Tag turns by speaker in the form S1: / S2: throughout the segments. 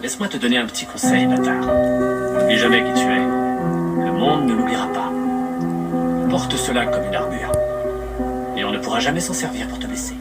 S1: Laisse-moi te donner un petit conseil, bâtard. N'oublie jamais qui tu es. Le monde ne l'oubliera pas. Porte cela comme une armure. Et on ne pourra jamais s'en servir pour te blesser.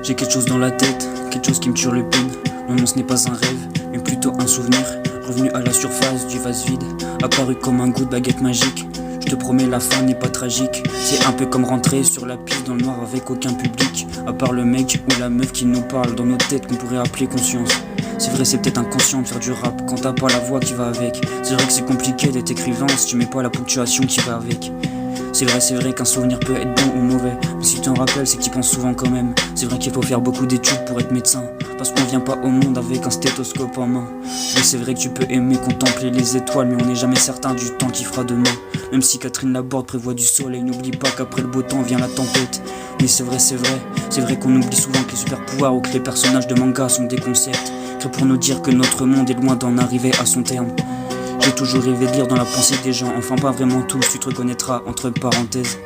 S2: J'ai quelque chose dans la tête, quelque chose qui me turlupine. Non, ce n'est pas un rêve, mais plutôt un souvenir. Revenu à la surface du vase vide, apparu comme un goût de baguette magique. Je te promets, la fin n'est pas tragique. C'est un peu comme rentrer sur la piste dans le noir avec aucun public, à part le mec ou la meuf qui nous parle dans nos têtes qu'on pourrait appeler conscience. C'est vrai, c'est peut-être inconscient de faire du rap quand t'as pas la voix qui va avec. C'est vrai que c'est compliqué d'être écrivain si tu mets pas la ponctuation qui va avec. C'est vrai qu'un souvenir peut être bon ou mauvais, mais si tu t'en rappelles, c'est que tu y penses souvent quand même. C'est vrai qu'il faut faire beaucoup d'études pour être médecin, parce qu'on vient pas au monde avec un stéthoscope en main. Mais c'est vrai que tu peux aimer contempler les étoiles, mais on n'est jamais certain du temps qu'il fera demain. Même si Catherine Laborde prévoit du soleil, n'oublie pas qu'après le beau temps vient la tempête. Oui, c'est vrai qu'on oublie souvent que les super pouvoirs ou que les personnages de manga sont des concepts créés pour nous dire que notre monde est loin d'en arriver à son terme. J'ai toujours rêvé de lire dans la pensée des gens, enfin pas vraiment tous, tu te reconnaîtras entre parenthèses.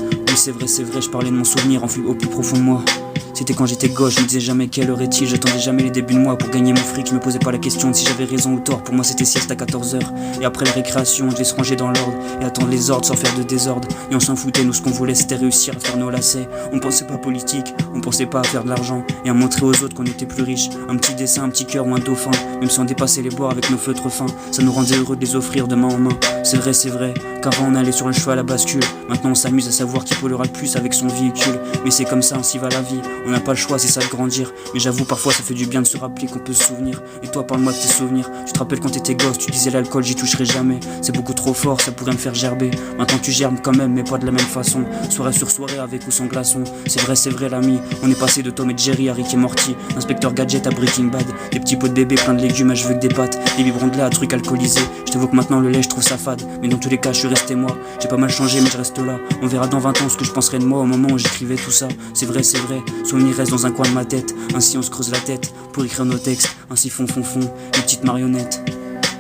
S2: Oui, c'est vrai, je parlais de mon souvenir enfui au plus profond de moi. C'était quand j'étais gauche, je me disais jamais quelle heure est-il. J'attendais jamais les débuts de mois pour gagner mon fric. Je me posais pas la question de si j'avais raison ou tort. Pour moi c'était sieste à 14h. Et après la récréation, je vais se ranger dans l'ordre et attendre les ordres sans faire de désordre. Et on s'en foutait, nous ce qu'on voulait c'était réussir à faire nos lacets. On pensait pas politique, on pensait pas à faire de l'argent et à montrer aux autres qu'on était plus riches. Un petit dessin, un petit cœur ou un dauphin, même si on dépassait les bords avec nos feutres fins, ça nous rendait heureux de les offrir de main en main. C'est vrai, qu'avant on allait sur le cheval à bascule. Maintenant on s'amuse à savoir qui polluera le plus avec son véhicule. Mais c'est comme ça, ainsi va la vie. On n'a pas le choix, c'est ça de grandir. Mais j'avoue, parfois ça fait du bien de se rappeler qu'on peut se souvenir. Et toi, parle-moi de tes souvenirs. Tu te rappelles quand t'étais gosse, tu disais l'alcool, j'y toucherai jamais. C'est beaucoup trop fort, ça pourrait me faire gerber. Maintenant tu gerbes quand même, mais pas de la même façon. Soirée sur soirée, avec ou sans glaçon. C'est vrai, l'ami. On est passé de Tom et Jerry à Rick et Morty, Inspecteur Gadget à Breaking Bad. Des petits pots de bébé plein de légumes à cheveux que des pâtes. Des biberons de lait à trucs alcoolisés. Je t'avoue que maintenant le lait, je trouve ça fade. Mais dans tous les cas, je suis resté moi. J'ai pas mal changé, mais je reste là. On verra dans 20 ans ce que je penserai de moi au moment où j'écrivais tout ça. C'est vrai, souvenirs restent dans un coin de ma tête. Ainsi on se creuse la tête pour écrire nos textes. Ainsi font les petites marionnettes.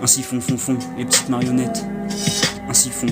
S2: Ainsi font les petites marionnettes. Ainsi font